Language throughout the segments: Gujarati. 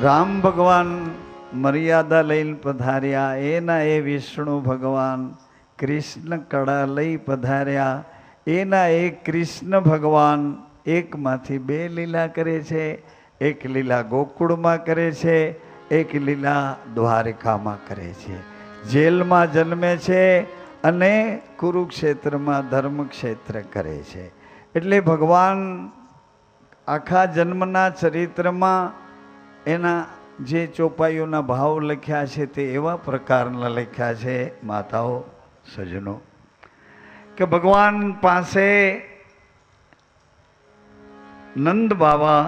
રામ ભગવાન મર્યાદા લઈને પધાર્યા, એના એ વિષ્ણુ ભગવાન કૃષ્ણ કળા લઈ પધાર્યા, એના એ કૃષ્ણ ભગવાન એકમાંથી બે લીલા કરે છે. એક લીલા ગોકુળમાં કરે છે, એક લીલા દ્વારકામાં કરે છે. જેલમાં જન્મે છે અને કુરુક્ષેત્રમાં ધર્મક્ષેત્ર કરે છે. એટલે ભગવાન આખા જન્મના ચરિત્રમાં એના જે ચોપાઈઓના ભાવ લખ્યા છે તે એવા પ્રકારના લખ્યા છે માતાઓ સજનો, કે ભગવાન પાસે નંદ બાબા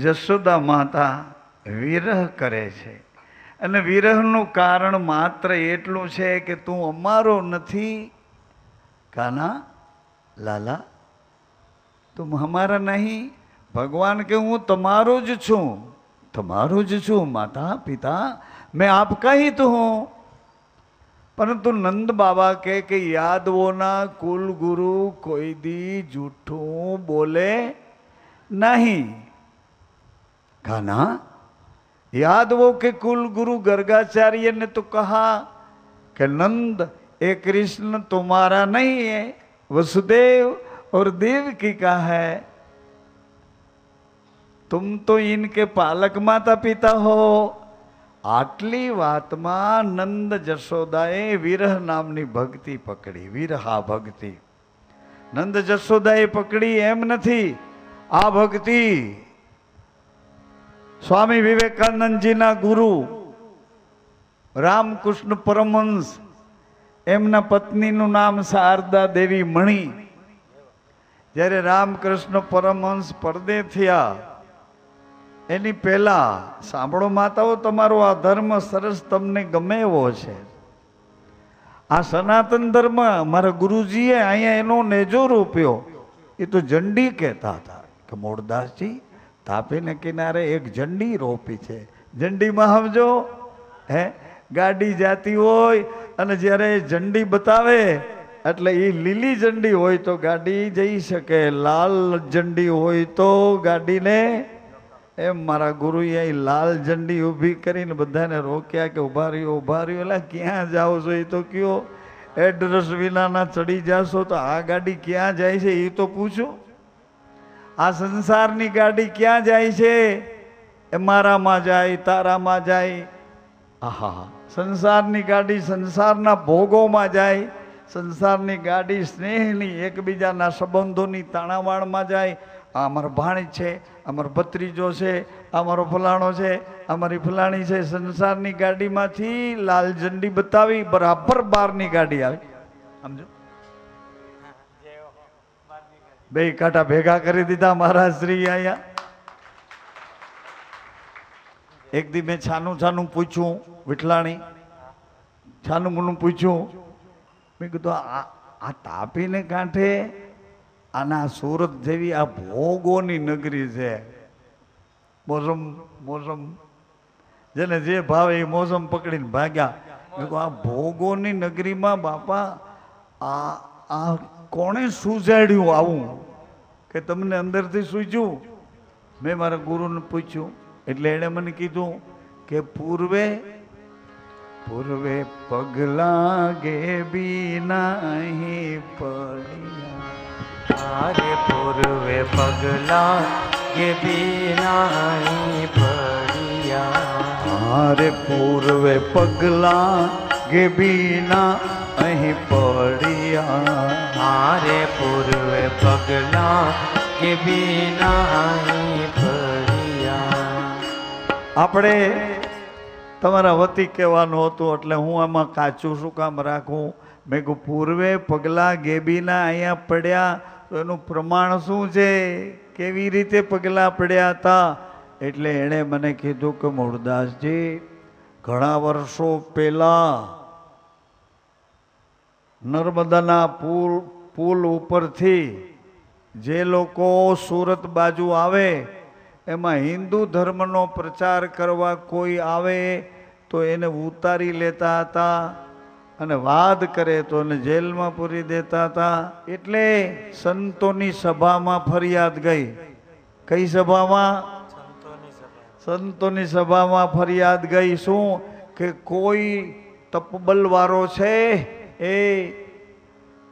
જશોદા માતા વિરહ કરે છે. અને વિરહનું કારણ માત્ર એટલું છે કે તું અમારો નથી કાના લાલા, તું હમારા નહીં. ભગવાન કે હું તમારો જ છું, તમારો જ છું માતા પિતા, मैं आपका ही तो हूँ. परंतु नंद बाबा के यादवों कुल गुरु कोई दी झूठू बोले नहीं. कहा यादवों के कुल गुरु गर्गाचार्य ने तो कहा कि नंद ये कृष्ण तुम्हारा नहीं है, वसुदेव और देवकी का है. तुम तो इनके पालक माता पिता हो. आटली वातમાં નંદ જશોદાએ વિરહ નામની ભક્તિ પકડી. વિરહા ભક્તિ નંદ જશોદાએ પકડી એમ નથી. આ ભક્તિ સ્વામી વિવેકાનંદજીના ગુરુ રામકૃષ્ણ પરમહંસ, એમના પત્નીનું નામ શારદા દેવી મણી. જ્યારે રામકૃષ્ણ પરમહંસ પરદે થયા એની પહેલા, સાંભળો માતાઓ, તમારો આ ધર્મ સરસ તમને ગમે એવો છે. આ સનાતન ધર્મ મારા ગુરુજીએ અહીંયા એનો નેજો રોપ્યો. એ તો ઝંડી કહેતા હતા કે મોરદાસજી તાપીને કિનારે એક ઝંડી રોપી છે. ઝંડીમાં સમજો હે, ગાડી જાતી હોય અને જ્યારે ઝંડી બતાવે એટલે એ લીલી ઝંડી હોય તો ગાડી જઈ શકે, લાલ ઝંડી હોય તો ગાડીને એમ મારા ગુરુએ લાલ ઝંડી ઊભી કરીને બધાને રોક્યા કે ઉભા રહ્યો ઉભા રહ્યો. એટલે ક્યાં જાઓ છો એ તો કયો, એડ્રેસ વિનાના ચડી જાશો તો આ ગાડી ક્યાં જાય છે એ તો પૂછો. આ સંસારની ગાડી ક્યાં જાય છે? એ મારામાં જાય, તારામાં જાય. આહા, સંસારની ગાડી સંસારના ભોગોમાં જાય. સંસારની ગાડી સ્નેહની, એકબીજાના સંબંધોની તાણાવાણમાં જાય. આ અમારો ભાણી છે, અમારો ભત્રીજો છે, અમારો ફલાણો છે, અમારી ફલાણી છે. સંસારની ગાડીમાંથી લાલ ઝંડી બતાવી બરાબર બહારની ગાડી આવી. સમજો, બે કાંટા ભેગા કરી દીધા મહારાજ શ્રી અહીંયા. એક દી મેં છાનું છાનું પૂછ્યું, વિઠલાણી છાનું મુનું પૂછ્યું. મેં કીધું આ તાપીને કાંઠે આના સુરત જેવી આ ભોગોની નગરી છે. મોસમ મોસમ જેને જે ભાવે એ મોસમ પકડીને ભાગ્યા. મેં કહું આ ભોગોની નગરીમાં બાપા આ કોણે સૂજાડ્યું આવું કે તમને અંદરથી સૂજ્યું? મેં મારા ગુરુને પૂછ્યું એટલે એણે મને કીધું કે પૂર્વે પગલા ગે બીના અહીં પડ્યા. अरे पूर्वे पगला के बिना ही पड़िया. अरे पूर्वे पगला के बिना અહીં પડ્યા. अरे पूर्वे पगला के बिना ही पड़िया. આપણે તમારા વતી કહેવાનું હતું એટલે હું આમાં કાચું શું કામ રાખું. મેં કહું પૂર્વે પગલા ગેબીના અહીંયા પડ્યા તો એનું પ્રમાણ શું છે? કેવી રીતે પગલા પડ્યા હતા? એટલે એણે મને કીધું કે મૂળદાસજી ઘણા વર્ષો પહેલા નર્મદાના પુલ ઉપરથી જે લોકો સુરત બાજુ આવે એમાં હિન્દુ ધર્મનો પ્રચાર કરવા કોઈ આવે તો એને ઉતારી લેતા હતા અને વાદ કરે તો એને જેલમાં પૂરી દેતા હતા. એટલે સંતોની સભામાં ફરિયાદ ગઈ. કઈ સભામાં? સંતોની સભામાં ફરિયાદ ગઈ શું કે કોઈ તપબલવાળો છે, એ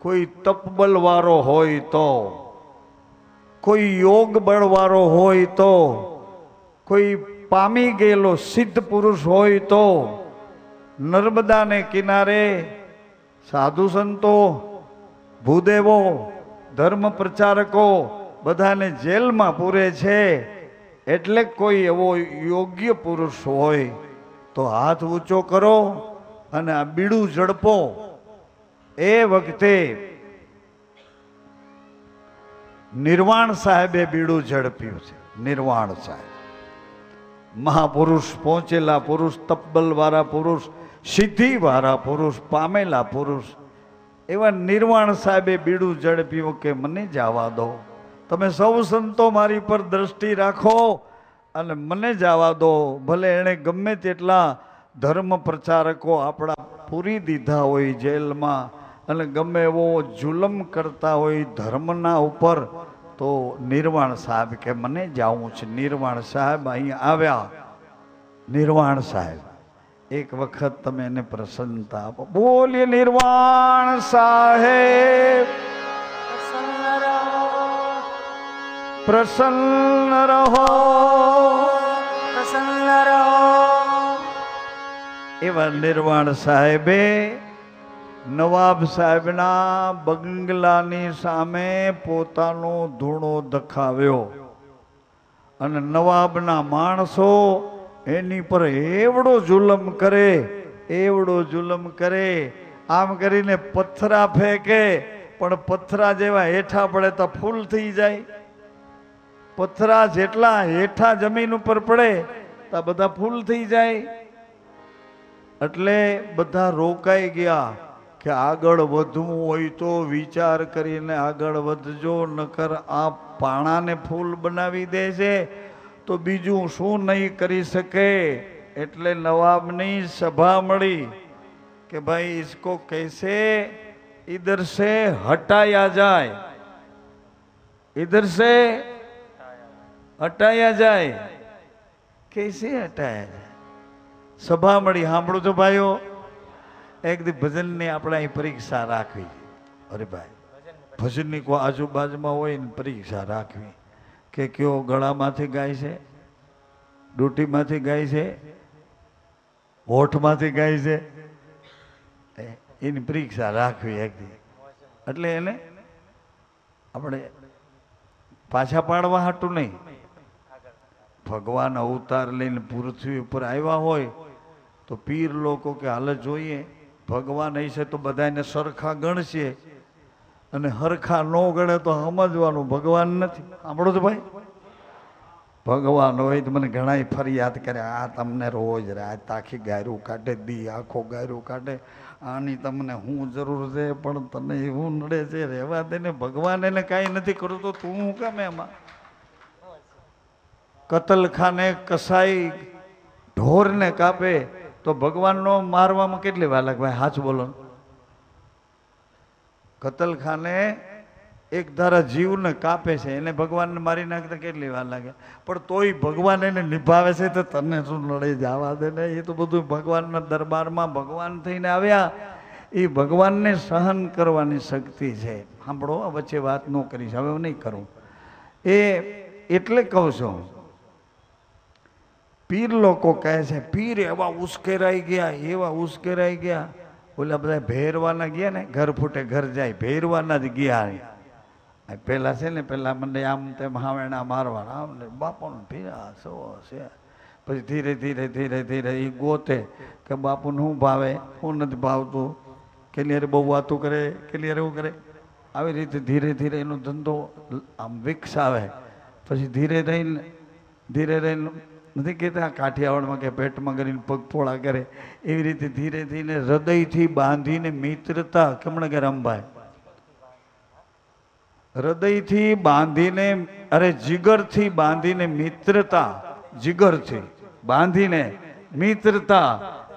કોઈ તપબલવાળો હોય તો, કોઈ યોગ બળવાળો હોય તો, કોઈ પામી ગયેલો સિદ્ધ પુરુષ હોય તો નર્મદાને કિનારે સાધુ સંતો, ભૂદેવો, ધર્મ પ્રચારકો બધાને જેલમાં પૂરે છે. એટલે કોઈ એવો યોગ્ય પુરુષ હોય તો હાથ ઊંચો કરો અને આ બીડું ઝડપો. એ વખતે નિર્વાણ સાહેબે બીડું ઝડપ્યું છે. નિર્વાણ સાહેબ મહાપુરુષ, પહોંચેલા પુરુષ, તપબલ વાળા પુરુષ, સિદ્ધિ વાળા પુરુષ, પામેલા પુરુષ, એવા નિર્વાણ સાહેબે બીડું ઝડપ્યું કે મને જવા દો, તમે સૌ સંતો મારી પર દ્રષ્ટિ રાખો અને મને જવા દો. ભલે એણે ગમે તેટલા ધર્મ પ્રચારકો આપણા પૂરી દીધા હોય જેલમાં અને ગમે એવો જુલમ કરતા હોય ધર્મના ઉપર, તો નિર્વાણ સાહેબ કે મને જાવું છે. નિર્વાણ સાહેબ અહીં આવ્યા. નિર્વાણ સાહેબ એક વખત તમે એને પ્રસન્નતા આપો. બોલીએ નિર્વાણ સાહેબ પ્રસન્ન રહો, પ્રસન્ન રહો. એવા નિર્વાણ સાહેબે નવાબ સાહેબના બંગલાની સામે પોતાનો ધૂણો દખાવ્યો અને નવાબના માણસો એની પર એવડો જુલમ કરે, એવડો જુલમ કરે. આમ કરીને પથ્થરા ફેંકે, પણ પથ્થરા જેવા હેઠા પડે તો ફૂલ થઈ જાય. પથ્થરા જેટલા હેઠા જમીન ઉપર પડે તો બધા ફૂલ થઈ જાય. એટલે બધા રોકાઈ ગયા કે આગળ વધવું હોય તો વિચાર કરીને આગળ વધજો, નકર આ પાણાને ફૂલ બનાવી દે છે તો બીજું શું નહીં કરી શકે. એટલે નવાબની સભા મળી કે ભાઈ इसको कैसे इधर से हटाया जाए, इधर से हटाया जाए, कैसे हटाया जाए. સભા મળી. સાંભળો છો ભાઈઓ, એક દી ભજનની આપણે અહીં પરીક્ષા રાખવી. અરે ભાઈ, ભજનની કોઈ આજુબાજુમાં હોય ને પરીક્ષા રાખવી કે કયો ગળામાંથી ગાય છે, ડૂટીમાંથી ગાય છે, હોઠમાંથી ગાય છે, એની પરીક્ષા રાખવી એક દી. એટલે એને આપણે પાછા પાડવા હાટું નહીં, ભગવાન અવતાર લઈને પૃથ્વી ઉપર આવ્યા હોય તો પીર લોકો કે હાલ જોઈએ ભગવાન હશે તો બધાને સરખા ગણશે અને હરખા ન ગણે તો સમજવાનું ભગવાન નથી. સાંભળો છો ભાઈ, ભગવાન હોય તો મને ઘણા ફરિયાદ કરે, આ તમને રોજ રાત આખી ગાયરું કાઢે, દી આખો ગાયરું કાઢે, આની તમને હું જરૂર છે, પણ તને એવું નડે છે, રહેવા દે ને. ભગવાન એને કાંઈ નથી કરું તો તું હું કામ એમાં. કતલખાને કસાઈ ઢોરને કાપે તો ભગવાનનો મારવામાં કેટલી વાર લાગે ભાઈ? સાચું બોલો. કતલખાને એક ધારા જીવને કાપે છે, એને ભગવાનને મારી નાખતા કેટલી વાર લાગે, પણ તોય ભગવાન એને નિભાવે છે. તો તને શું નડે, જવા દે ને. એ તો બધું ભગવાનના દરબારમાં ભગવાન થઈને આવ્યા, એ ભગવાનને સહન કરવાની શક્તિ છે. સાંભળો, વચ્ચે વાત ન કરીશ, હવે નહીં કરું. એ એટલે કહું છું, પીર લોકો કહે છે પીર એવા ઉશ્કેરાઈ ગયા, એવા ઉશ્કેરાઈ ગયા. ઓલા બધા ભેરવાના ગયા ને, ઘર ફૂટે ઘર જાય, ભેરવાના જ ગયા. પેલા છે ને, પેલા મને આમ તેમ હાવેણા મારવાના, આમ ને બાપુને ભીરા સો છે. પછી ધીરે ધીરે ધીરે ધીરે એ ગોતે કે બાપુને શું ભાવે, શું નથી ભાવતું, કેલિયારે બહુ વાતું કરે, કેલિયારે એવું કરે. આવી રીતે ધીરે ધીરે એનો ધંધો આમ વિકસાવે. પછી ધીરે રહીને નથી કહેતા કાઠિયાવાડમાં કે પેટમાં કરીને પગપોળા કરે, એવી રીતે ધીરે ધીરે હૃદયથી બાંધીને મિત્રતા. કેમણે કે રમભાઈ, હૃદયથી બાંધીને, અરે જીગરથી બાંધીને મિત્રતા, જીગરથી બાંધીને મિત્રતા,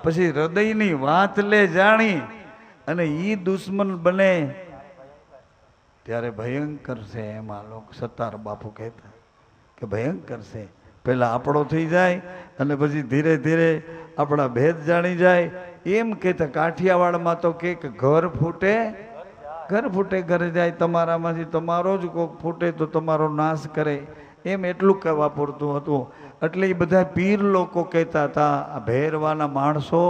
પછી હૃદયની વાત લે જાણી અને ઈ દુશ્મન બને ત્યારે ભયંકર છે. એમાં લોકો સત્તાર બાપુ કહેતા કે ભયંકર છે. પહેલાં આપણો થઈ જાય અને પછી ધીરે ધીરે આપણા ભેદ જાણી જાય. એમ કહેતા કાઠિયાવાડમાં તો કે ઘર ફૂટે ઘર જાય, તમારામાંથી તમારો જ કોક ફૂટે તો તમારો નાશ કરે, એમ એટલું કહેવા પૂરતું હતું. એટલે એ બધા પીર લોકો કહેતા હતા, આ ભેરવાના માણસો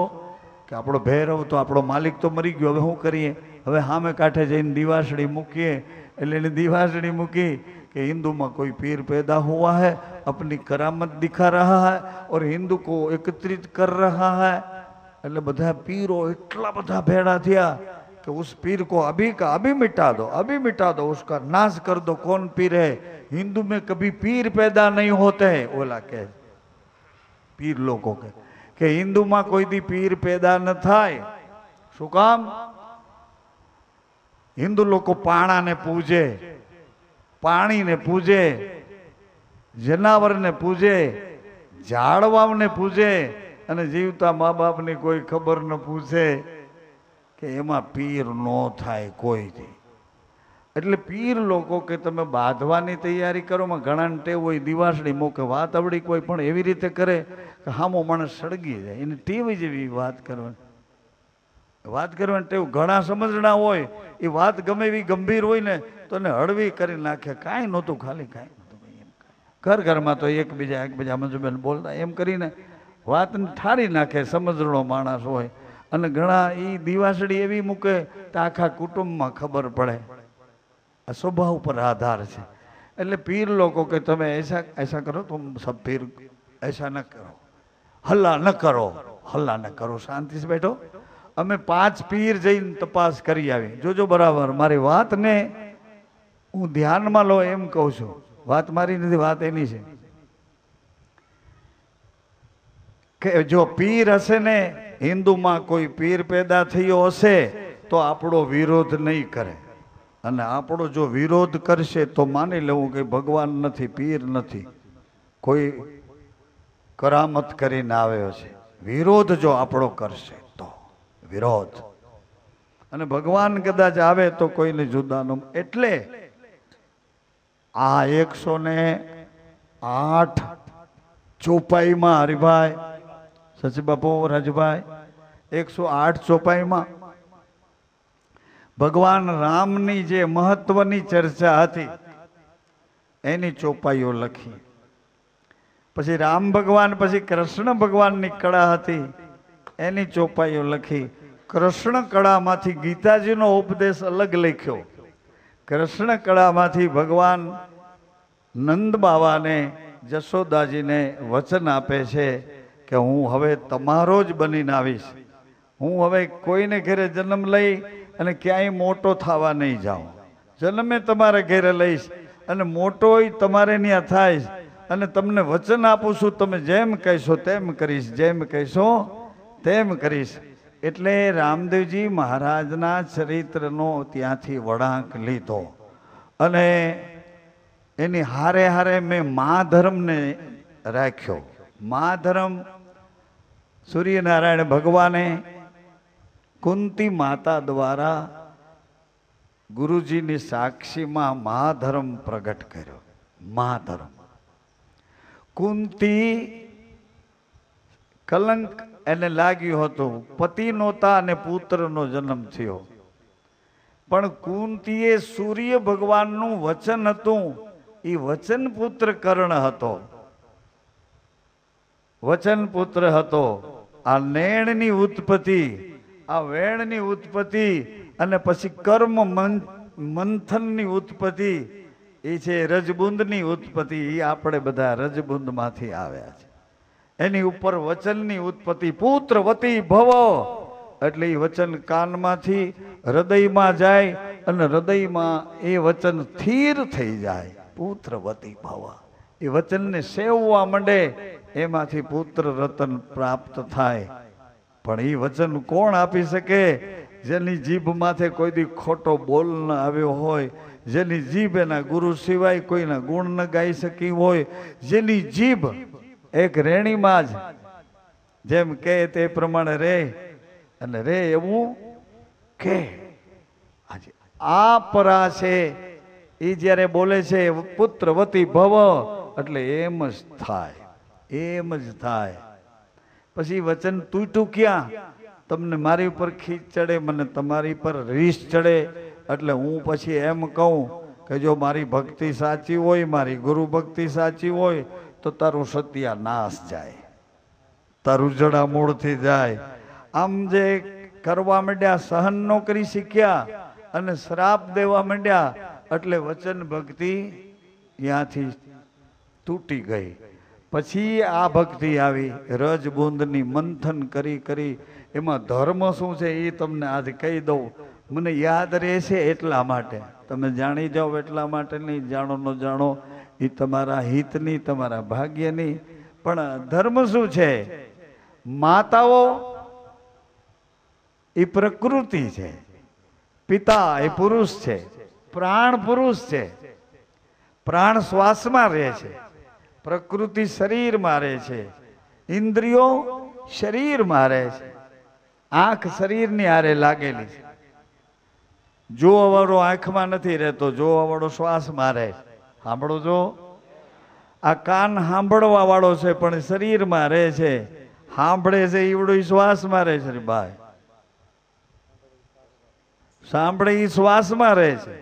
કે આપણો ભૈરવ તો આપણો માલિક તો મરી ગયો, હવે શું કરીએ, હવે સામે કાંઠે જઈને દિવાસળી મૂકીએ. એટલે એને દિવાસળી મૂકી कि हिंदू में कोई पीर पैदा हुआ है, अपनी करामत दिखा रहा है और हिंदू को एकत्रित कर रहा है. એટલે બધા પીરો એટલા બધા ભેળા થયા कि उस पीर को अभी का अभी मिटा दो, उसका नाश कर दो. कौन पीर है? हिंदू में कभी पीर पैदा नहीं होते हैं. ओला के पीर लोगों के कि हिंदू में कोई दी पीर पैदा न थाय. શું કામ? हिंदू लोग पाणा ने पूजे, पाणी ने पूजे, जनावर ने पूजे, झाड़वाओं ने पूजे અને જીવતા મા બાપની કોઈ ખબર ન પૂછે કે એમાં પીર નો થાય કોઈથી. એટલે પીર લોકો કે તમે બાંધવાની તૈયારી કરો, માં ઘણાને ટેવ હોય દિવાસળી મૂકે, વાત આવડી કોઈ પણ એવી રીતે કરે કે હામો માણસ સળગી જાય. એની ટેવ જેવી વાત કરવાની ટેવ. ઘણા સમજણા હોય એ વાત ગમે એવી ગંભીર હોય ને તો એને હળવી કરી નાખે. કાંઈ નહોતું, ખાલી કાંઈ નહોતું. ઘરમાં તો એકબીજા મંજુબેન બોલતા એમ કરીને વાતને ઠારી નાખે સમજણો માણસ હોય. અને ઘણા એ દિવાસળી એવી મૂકે તો આખા કુટુંબમાં ખબર પડે. આ સ્વભાવ ઉપર આધાર છે. એટલે પીર લોકો કે તમે ऐसा કરો, तुम सब पीर ऐसा न करो, हल्ला न करो, शांति से बैठो. અમે 5 પીર જઈને તપાસ કરી આવી. જોજો બરાબર મારી વાતને હું ધ્યાનમાં લો એમ કહું છું. વાત મારી નથી, વાત એની છે કે જો પીર હશે ને, હિન્દુમાં કોઈ પીર પેદા થયો હશે તો આપણો વિરોધ નહીં કરે. અને આપણો જો વિરોધ કરશે તો માની લેવું કે ભગવાન નથી, પીર નથી, કોઈ કરામત કરીને આવ્યો છે. વિરોધ જો આપણો કરશે તો વિરોધ, અને ભગવાન કદાચ આવે તો કોઈને જુદાનો. એટલે આ 108 ચોપાઈમાં હરિભાઈ, સચી બાપુ, રાજભાઈ, 108 ચોપાઈમાં ભગવાન રામની જે મહત્વની ચર્ચા હતી એની ચોપાઈઓ લખી. પછી રામ ભગવાન, પછી કૃષ્ણ ભગવાનની કળા હતી એની ચોપાઈઓ લખી. કૃષ્ણ કળામાંથી ગીતાજીનો ઉપદેશ અલગ લખ્યો. કૃષ્ણ કળામાંથી ભગવાન નંદ બાવાને, જશોદાજીને વચન આપે છે કે હું હવે તમારો જ બનીને આવીશ. હું હવે કોઈને ઘરે જન્મ લઈ અને ક્યાંય મોટો થવા નહીં જાઉં. જન્મે તમારે ઘરે લઈશ અને મોટો તમારે ત્યાં થાય. અને તમને વચન આપું છું, તમે જેમ કહેશો તેમ કરીશ, જેમ કહેશો તેમ કરીશ. એટલે રામદેવજી મહારાજના ચરિત્રનો ત્યાંથી વળાંક લીધો. અને એની હારે હારે મેં મહાધર્મને રાખ્યો. મહાધર્મ સૂર્યનારાયણ ભગવાને કુંતી માતા દ્વારા ગુરુજીની સાક્ષીમાં મહાધર્મ પ્રગટ કર્યો. મહાધર્મ કુંતી કલંક એને લાગ્યું હતું, પતિ નહોતા અને પુત્રનો જન્મ થયો. પણ કુંતીએ સૂર્ય ભગવાનનું વચન હતું, એ વચન પુત્ર કર્ણ હતો, વચન પુત્ર હતો. આ નેણની ઉત્પત્તિ, આ વેણની ઉત્પત્તિ અને પછી કર્મ મંથનની ઉત્પત્તિ એ છે રજબુંદની ઉત્પત્તિ. એ આપણે બધા રજબુંદમાંથી આવ્યા છે. એની ઉપર વચનની ઉત્પત્તિ, પુત્રવતી ભવ. એટલે એ વચન કાનમાંથી હૃદયમાં જાય અને હૃદયમાં એ વચન સ્થિર થઈ જાય. પુત્રવતી ભવ, એ વચનને સેવવા માંડે, એમાંથી પુત્ર રતન પ્રાપ્ત થાય. પણ એ વચન કોણ આપી શકે? જેની જીભ માથે કોઈ દી ખોટો બોલ ન આવ્યો હોય, જેની જીભ એના ગુરુ સિવાય કોઈના ગુણ ન ગાઈ શકી હોય, જેની જીભ એક રેણીમાં જ જેમ કે તે પ્રમાણે રે અને રે એવું કે. આજે આ પરા છે એ જ્યારે બોલે છે પુત્રવતી ભવ, એટલે એમ જ થાય. એમ જ થાય. પછી વચન તૂટ્યું ક્યાં? તમને મારી ઉપર ખીચ ચડે, મને તમારી પર રીસ ચડે, એટલે હું પછી એમ કહું કે જો મારી ભક્તિ સાચી હોય, મારી ગુરુ ભક્તિ સાચી હોય તો તારું સત્યાનાશ જાય, તારું જડામૂળથી જાય. આમ જે કરવા માંડ્યા, સહન ન કરી શીખ્યા અને શ્રાપ દેવા માંડ્યા, એટલે વચન ભક્તિ ત્યાંથી તૂટી ગઈ. પછી આ ભક્તિ આવી રજબુંદની, મંથન કરી કરી. એમાં ધર્મ શું છે એ તમને આજે કહી દઉં. મને યાદ રહેશે એટલા માટે, તમે જાણી જાઓ એટલા માટે નહીં. જાણો ન જાણો એ તમારા હિતની, તમારા ભાગ્યની. પણ ધર્મ શું છે? માતાઓ એ પ્રકૃતિ છે, પિતા એ પુરુષ છે, પ્રાણ પુરુષ છે. પ્રાણ શ્વાસમાં રહે છે, પ્રકૃતિ શરીરમાં રહે છે, ઇન્દ્રિયો શરીરમાં રહે છે, આંખ શરીરની હારે લાગેલી છે. જોવાવાળો આંખમાં નથી રહેતો, જોવાવાળો શ્વાસમાં રહે. સાંભળો છો? આ કાન સાંભળવા વાળો છે પણ શરીરમાં રહે છે, સાંભળે છે ઈવડો શ્વાસમાં રહે છે. ભાઈ સાંભળે એ શ્વાસમાં રહે છે,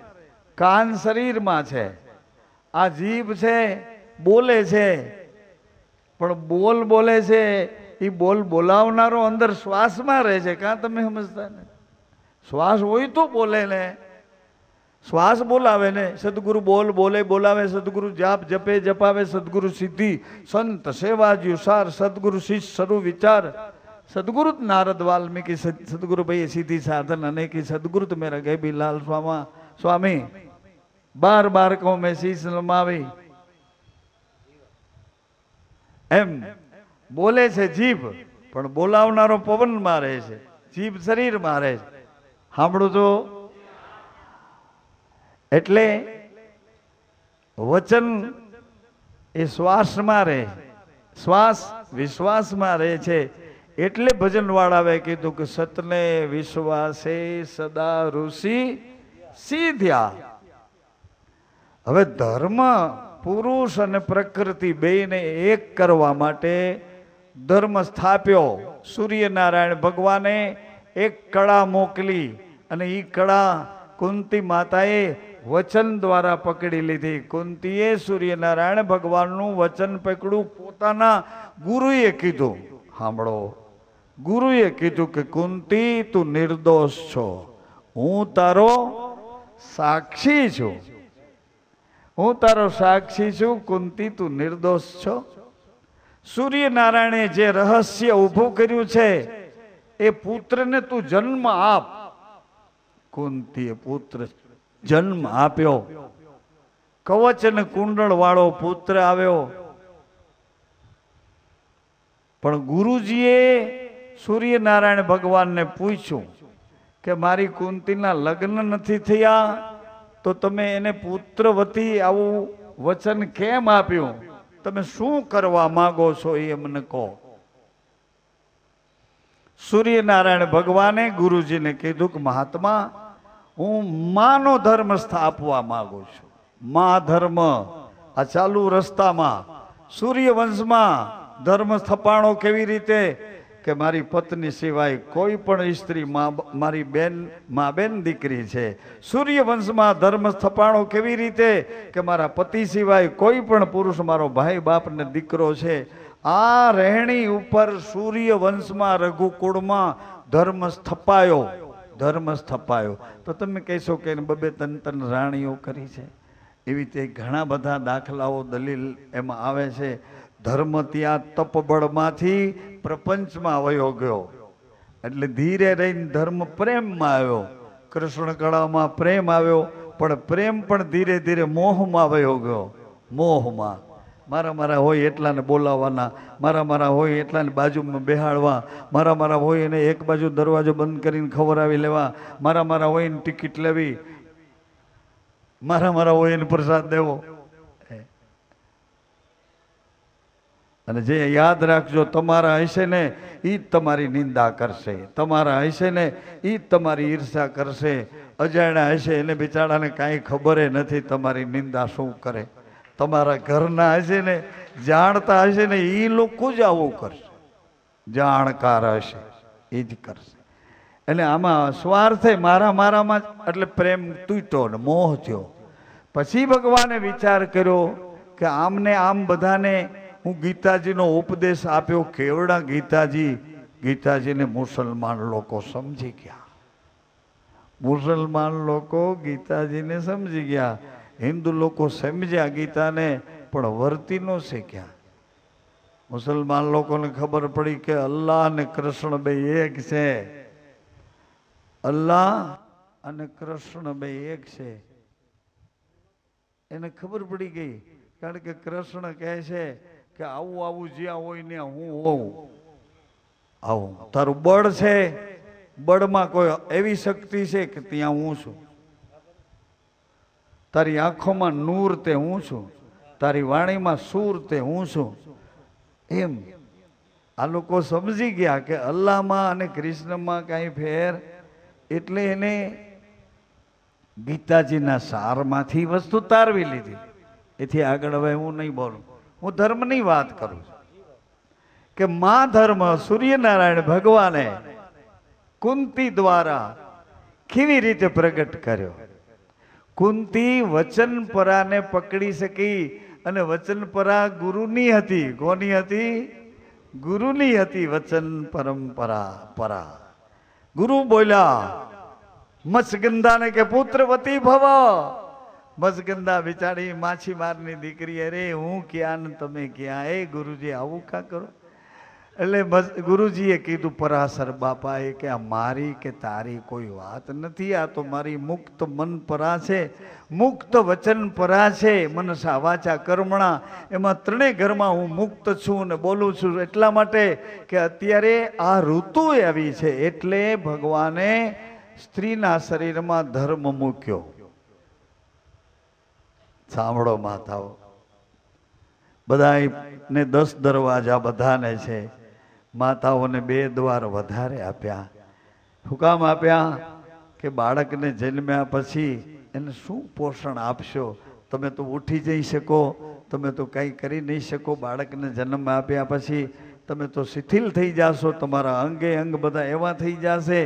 કાન શરીરમાં છે. આ જીભ છે બોલે છે, પણ બોલ બોલે છે એ બોલ બોલાવનારો અંદર શ્વાસમાં રહે છે. કાં તમે સમજતા ને? શ્વાસ હોય તો બોલે ને, શ્વાસ બોલાવે ને. સદગુરુ બોલ બોલે બોલાવે, સદગુરુ જાપ જપે જપાવે, સદગુરુ સિદ્ધિ સંત સેવાજ્યુ સાર, સદગુરુ શિષ્ય સરુ વિચાર. सदगुरु नारद वाल्मीकि, सदगुरु भाई सीधी साधन अनेकी, सदगुरु तो मेरा गैबी लाल स्वामी बार बार कहूं मैं शीश नमावी. एम बोले છે જીભ, પણ બોલાવનારો પવનમાં રહે છે, જીભ શરીરમાં રહે છે. સાંભળું તો? એટલે વચન એ શ્વાસમાં રહે, શ્વાસ વિશ્વાસમાં રહે છે. એટલે ભજન વાળાએ કીધું કે સતને વિશ્વાસે સદા ઋષિ સીધ્યા. હવે ધર્મ પુરુષ અને પ્રકૃતિ બેયને એક કરવા માટે ધર્મ સ્થાપ્યો. સૂર્યનારાયણ ભગવાને એક કળા મોકલી અને એ કળા કુંતી માતાએ વચન દ્વારા પકડી લીધી. કુંતીએ સૂર્યનારાયણ ભગવાનનું વચન પકડ્યું. પોતાના ગુરુએ કીધું, સાંભળો, ગુરુએ કીધું કે કુંતી તું નિર્દોષ છો, હું તારો સાક્ષી છું, હું તારો સાક્ષી છું. કુંતી તું નિર્દોષ છો. સૂર્યનારાયણે જે રહસ્ય ઊભું કર્યું છે એ પુત્રને તું જન્મ આપ. કુંતીએ પુત્ર જન્મ આપ્યો, કવચ અને કુંડળ વાળો પુત્ર આવ્યો. પણ ગુરુજીએ સૂર્યનારાયણ ભગવાનને પૂછ્યું કે મારી કુંતીના લગ્ન નથી થયા તો તમે એને પુત્રવતી આવું વચન કેમ આપ્યું? તમે શું કરવા માંગો છો એ મને કહો. સૂર્યનારાયણ ભગવાને ગુરુજીને કીધું કે મહાત્મા, હું માનો ધર્મ સ્થાપવા માંગુ છું. મા ધર્મ આ ચાલુ રસ્તામાં સૂર્યવંશમાં ધર્મ સ્થપાણો કેવી રીતે કે મારી પત્ની સિવાય કોઈ પણ સ્ત્રી મારી બેન, મા બેન દીકરી છે. સૂર્યવંશમાં ધર્મ સ્થપાણો કેવી રીતે કે મારા પતિ સિવાય કોઈ પણ પુરુષ મારો ભાઈ બાપ ને દીકરો છે. આ રહેણી ઉપર સૂર્યવંશમાં રઘુકુળમાં ધર્મ સ્થપાયો, ધર્મ સ્થપાયો. તો તમે કહેશો કે બબે તન તન રાણીઓ કરી છે. એવી રીતે ઘણા બધા દાખલાઓ દલીલ એમાં આવે છે. ધર્મ ત્યાં તપબળમાંથી પ્રપંચમાં વયો ગયો, એટલે ધીરે રહીને ધર્મ પ્રેમમાં આવ્યો. કૃષ્ણ કળામાં પ્રેમ આવ્યો, પણ પ્રેમ પણ ધીરે ધીરે મોહમાં વયો ગયો. મોહમાં મારા હોય એટલાને બોલાવવાના, મારા હોય એટલાને બાજુમાં બેહાડવા, મારા હોય એને એક બાજુ દરવાજો બંધ કરીને ખવડાવી લેવા, મારા હોય એને ટિકિટ લેવી, મારા હોય એને પ્રસાદ દેવો. અને જે યાદ રાખજો, તમારા હશે ને એ જ તમારી નિંદા કરશે, તમારા હશે ને એ જ તમારી ઈર્ષા કરશે. અજાણ્યા હશે એને બિચારાને કાંઈ ખબર નથી તમારી નિંદા શું કરે. તમારા ઘરના હશે ને જાણતા હશે ને એ લોકો જ આવું કરશે, જાણકાર હશે એ જ કરશે. એટલે આમાં સ્વાર્થ મારામાં એટલે પ્રેમ તૂટ્યો ને મોહ થયો. પછી ભગવાને વિચાર કર્યો કે આમને આમ બધાને હું ગીતાજીનો ઉપદેશ આપ્યો. કેવડા ગીતાજીને મુસલમાન લોકો સમજી ગયા. મુસલમાન લોકો ગીતાજીને સમજી ગયા. હિન્દુ લોકો સમજ્યા ગીતાને પણ વર્તી ન શીખ્યા. મુસલમાન લોકોને ખબર પડી કે અલ્લાહ અને કૃષ્ણ બે એક છે. અલ્લાહ અને કૃષ્ણ બે એક છે એને ખબર પડી ગઈ. કારણ કે કૃષ્ણ કહે છે કે આવું આવું જ્યાં હોય ને હું હોઉં. આવું તારું બળ છે, બળમાં કોઈ એવી શક્તિ છે કે ત્યાં હું છું. તારી આંખોમાં નૂર તે હું છું, તારી વાણીમાં સૂર તે હું છું. એમ આ લોકો સમજી ગયા કે અલ્લાહમાં અને કૃષ્ણમાં કાંઈ ફેર. એટલે એને ગીતાજીના સારમાંથી વસ્તુ તારવી લીધી. એથી આગળ હવે હું નહીં બોલું, હું ધર્મની વાત કરું છું કે મા ધર્મ સૂર્યનારાયણ ભગવાને કુંતી દ્વારા કેવી રીતે પ્રગટ કર્યો. કુંતી વચનપરાને પકડી શકી અને વચનપરા ગુરુની હતી. કોની હતી? ગુરુની હતી. વચન પરંપરા પરા ગુરુ બોલ્યા મત્સ્યગંધાને કે પુત્રવતી ભવ. મત્સ્યગંધા બિચારી માછીમારની દીકરી, અરે હું ક્યાં ને તમે ક્યાં, એ ગુરુજી આવું કા કરો. એટલે ગુરુજીએ કીધું પરાશર બાપાએ કે આ મારી કે તારી કોઈ વાત નથી, આ તો મારી મુક્ત મન પરા છે, મુક્ત વચન પરા છે. મનસા વાચા કર્મણા, એમાં ત્રણેય ઘરમાં હું મુક્ત છું ને બોલું છું. એટલા માટે કે અત્યારે આ ઋતુ આવી છે એટલે ભગવાને સ્ત્રીના શરીરમાં ધર્મ મૂક્યો. સાંભળો માતાઓ, બધાને 10 દરવાજા બધાને છે. માતાઓને 2 દ્વાર વધારે આપ્યા. શું કામ આપ્યા? કે બાળકને જન્મ્યા પછી એને શું પોષણ આપશો? તમે તો ઉઠી જઈ શકો, તમે તો કંઈ કરી નહીં શકો. બાળકને જન્મ આપ્યા પછી તમે તો શિથિલ થઈ જાશો, તમારા અંગે અંગ બધા એવા થઈ જશે.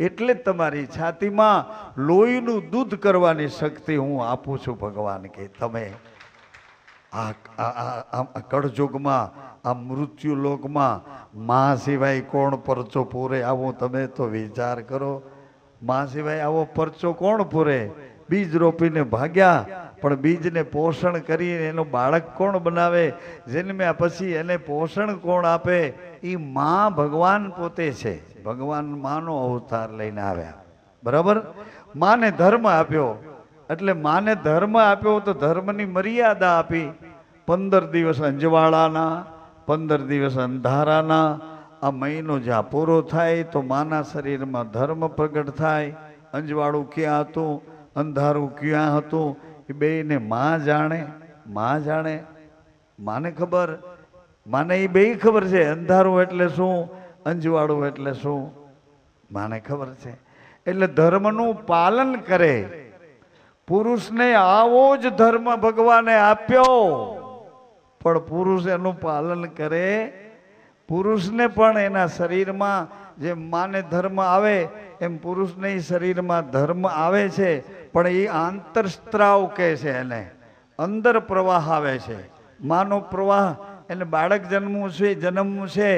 એટલે જ તમારી છાતીમાં લોહીનું દૂધ કરવાની શક્તિ હું આપું છું. ભગવાન કે તમે આ કળયુગમાં, આ મૃત્યુ લોકમાં માં સિવાય કોણ પરચો પૂરે? આવો તમે તો વિચાર કરો. માં સિવાય આવો પરચો કોણ પૂરે? બીજ રોપીને ભાગ્યા, પણ બીજને પોષણ કરીને એનું બાળક કોણ બનાવે? જન્મ્યા પછી એને પોષણ કોણ આપે? એ માં ભગવાન પોતે છે. ભગવાન માનો અવતાર લઈને આવ્યા. બરાબર? માને ધર્મ આપ્યો. એટલે માને ધર્મ આપ્યો તો ધર્મની મર્યાદા આપી. 15 દિવસ અંજવાળાના, 15 દિવસ અંધારાના. આ મહિનો જ્યાં પૂરો થાય તો માના શરીરમાં ધર્મ પ્રગટ થાય. અંજવાળું ક્યાં હતું, અંધારું ક્યાં હતું, એ બેયને માં જાણે. માં જાણે, માને ખબર. માને એ બેય ખબર છે. અંધારું એટલે શું, અંજવાળું એટલે શું, માને ખબર છે. એટલે ધર્મનું પાલન કરે. પુરુષને આવો જ ધર્મ ભગવાને આપ્યો, પણ પુરુષ એનું પાલન કરે. પુરુષને પણ એના શરીરમાં જેમ માને ધર્મ આવે એમ પુરુષને શરીરમાં ધર્મ આવે છે. પણ એ આંતરસ્ત્રાવ કહે છે એને, અંદર પ્રવાહ આવે છે. માનો પ્રવાહ એને બાળક જન્મવું છે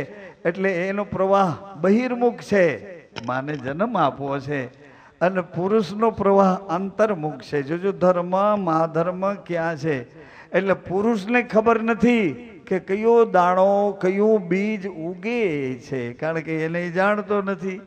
એટલે એનો પ્રવાહ બહિર્મુખ છે, માને જન્મ આપવો છે. અને પુરુષનો પ્રવાહ અંતર્મુખ છે. જોજો ધર્મ મહાધર્મ ક્યાં છે. એટલે પુરુષને ખબર નથી કે કયો દાણો કયું બીજ ઉગે છે, કારણ કે એને જાણતો નથી.